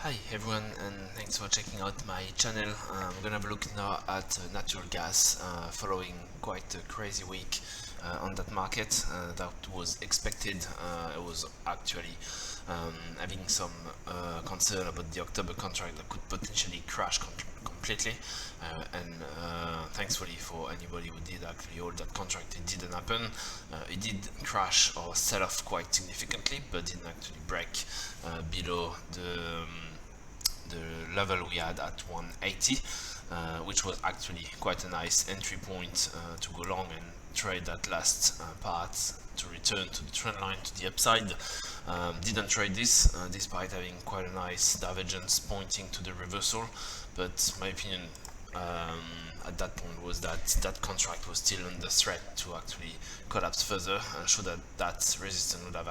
Hi everyone, and thanks for checking out my channel. We're gonna have a look now at natural gas following quite a crazy week on that market. That was expected. It was actually having some concern about the October contract that could potentially crash completely, and thankfully for anybody who did actually hold that contract, it didn't happen. It did crash or sell off quite significantly, but didn't actually break below the level we had at 180, which was actually quite a nice entry point to go long and trade that last part to return to the trend line to the upside. Didn't trade this despite having quite a nice divergence pointing to the reversal, but my opinion at that point was that that contract was still under threat to actually collapse further, show that that resistance would have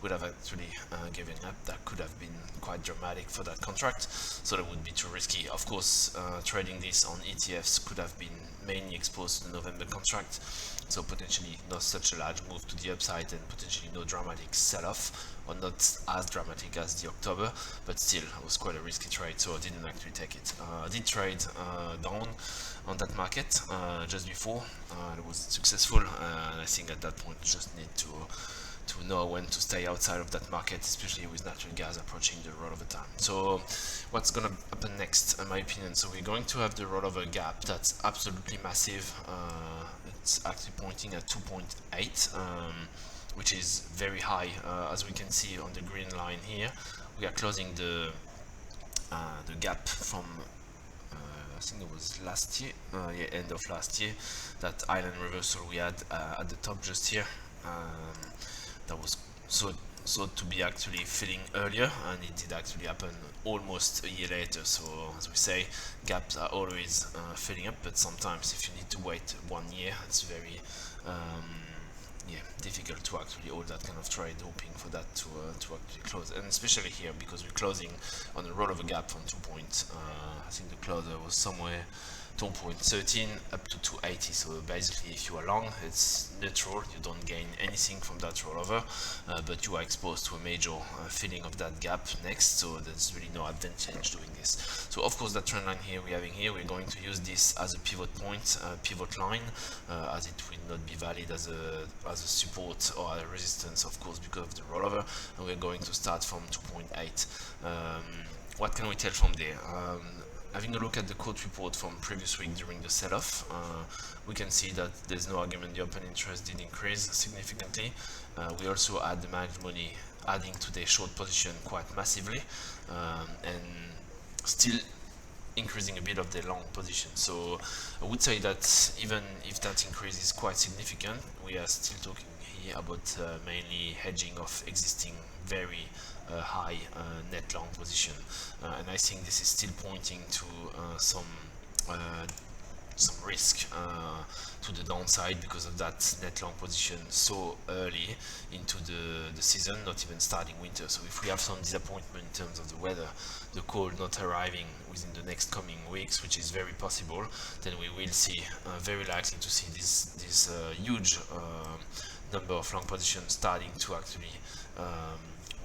would have actually given up. That could have been quite dramatic for that contract, so that would be too risky. Of course, trading this on ETFs could have been mainly exposed to the November contract, so potentially not such a large move to the upside and potentially no dramatic sell-off, or not as dramatic as the October, but still it was quite a risky trade, so I didn't actually take it. I did trade down on that market just before. It was successful, and I think at that point you just need to know when to stay outside of that market, especially with natural gas approaching the rollover time. So what's gonna happen next, in my opinion? So we're going to have the rollover gap that's absolutely massive. It's actually pointing at 2.8, which is very high, as we can see on the green line here. We are closing the gap from I think it was last year, end of last year, that island reversal we had at the top just here. That was so to be actually filling earlier, and it did actually happen almost a year later. So as we say, gaps are always filling up, but sometimes if you need to wait 1 year, it's very difficult to actually hold that kind of trade, hoping for that to actually close. And especially here, because we're closing on a rollover gap from I think the closer was somewhere 2.13 up to 280. So basically, if you are long, it's neutral. You don't gain anything from that rollover, but you are exposed to a major filling of that gap next. So there's really no advantage doing this. So of course, that trend line here we're going to use this as a pivot point, pivot line, as it will not be valid as a support or a resistance, of course, because of the rollover. And we're going to start from 2.8. What can we tell from there? Having a look at the quote report from previous week during the sell-off, we can see that there's no argument the open interest did increase significantly. We also had the managed money adding to their short position quite massively, and still increasing a bit of their long position. So I would say that even if that increase is quite significant, we are still talking here about mainly hedging of existing very high net long position, and I think this is still pointing to some risk to the downside because of that net long position so early into the season, not even starting winter. So if we have some disappointment in terms of the weather, the cold not arriving within the next coming weeks, which is very possible, then we will see very likely to see this huge number of long positions starting to actually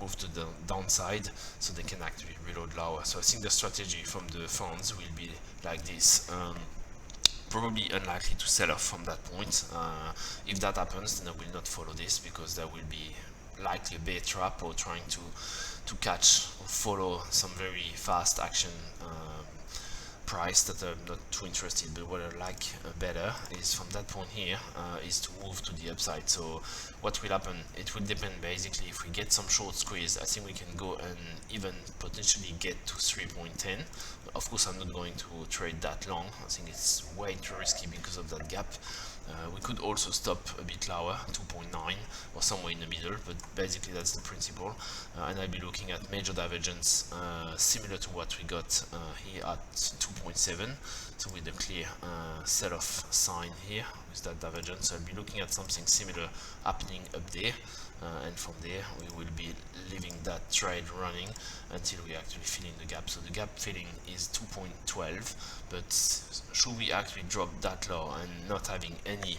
move to the downside, so they can actually reload lower. So I think the strategy from the funds will be like this. Probably unlikely to sell off from that point. If that happens, then I will not follow this, because there will be likely a bear trap or trying to catch or follow some very fast action price that I'm not too interested. But what I like better is from that point here is to move to the upside. So what will happen, it will depend basically. If we get some short squeeze, I think we can go and even potentially get to 3.10. Of course, I'm not going to trade that long. I think it's way too risky because of that gap. We could also stop a bit lower, 2.9 or somewhere in the middle, but basically that's the principle. And I'll be looking at major divergence similar to what we got here at 2.7. So with a clear sell-off sign here with that divergence, I'll be looking at something similar happening up there. And from there we will be leaving that trade running until we actually fill in the gap. So the gap filling is 2.12, but should we actually drop that low and not having any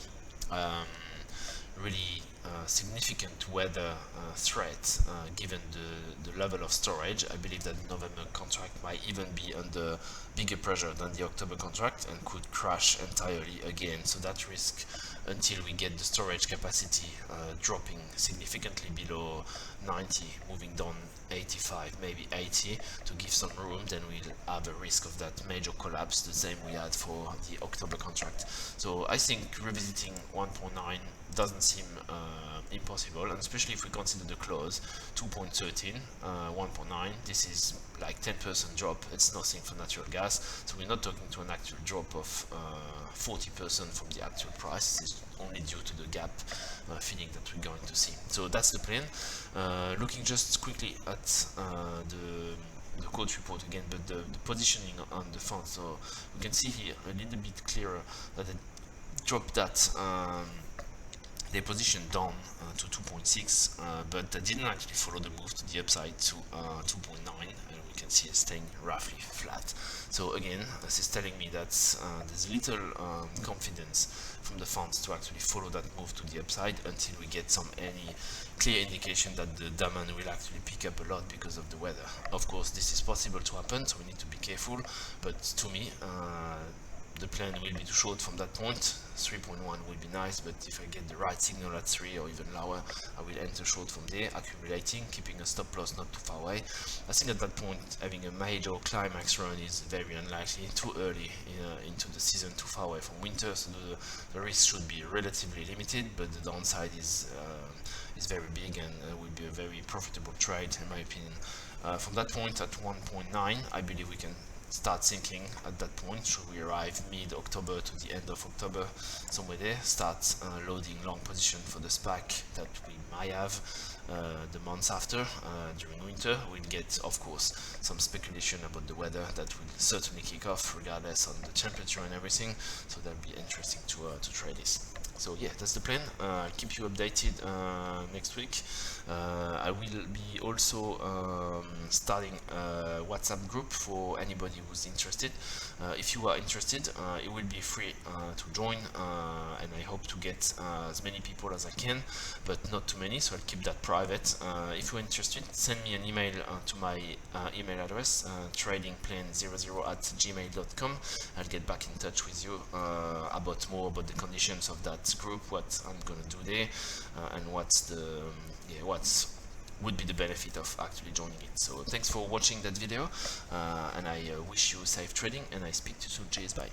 really significant weather threat given the level of storage. I believe that the November contract might even be under bigger pressure than the October contract and could crash entirely again. So that risk, until we get the storage capacity dropping significantly below 90, moving down 85, maybe 80, to give some room, then we'll have a risk of that major collapse, the same we had for the October contract. So I think revisiting 1.9 doesn't seem impossible, and especially if we consider the close 2.13, 1.9, this is like 10% drop. It's nothing for natural gas, so we're not talking to an actual drop of 40% from the actual price. It's only due to the gap filling that we're going to see. So that's the plan. Looking just quickly at the quote report again, but the positioning on the fund, so we can see here a little bit clearer that it dropped that they positioned down to 2.6, but they didn't actually follow the move to the upside to 2.9, and we can see it staying roughly flat. So again, this is telling me that there's little confidence from the funds to actually follow that move to the upside until we get any clear indication that the demand will actually pick up a lot because of the weather. Of course, this is possible to happen, so we need to be careful, but to me, the plan will be to short from that point. 3.1 will be nice, but if I get the right signal at 3 or even lower, I will enter short from there, accumulating, keeping a stop loss not too far away. I think at that point, having a major climax run is very unlikely, too early into the season, too far away from winter, so the risk should be relatively limited, but the downside is very big and will be a very profitable trade, in my opinion. From that point at 1.9, I believe we can start thinking at that point, should we arrive mid-October to the end of October, somewhere there, start loading long position for the SPAC that we might have the months after, during winter. We'll get, of course, some speculation about the weather that will certainly kick off regardless on the temperature and everything, so that'll be interesting to try this. So yeah, that's the plan. I'll keep you updated next week. I will be also starting a WhatsApp group for anybody who's interested. If you are interested, it will be free to join, and I hope to get as many people as I can, but not too many, so I'll keep that private. If you're interested, send me an email to my email address, tradingplan00@gmail.com. I'll get back in touch with you about the conditions of that group, what I'm gonna do there, and what would be the benefit of actually joining it. So thanks for watching that video, and I wish you safe trading, and I speak to you soon. Cheers, bye.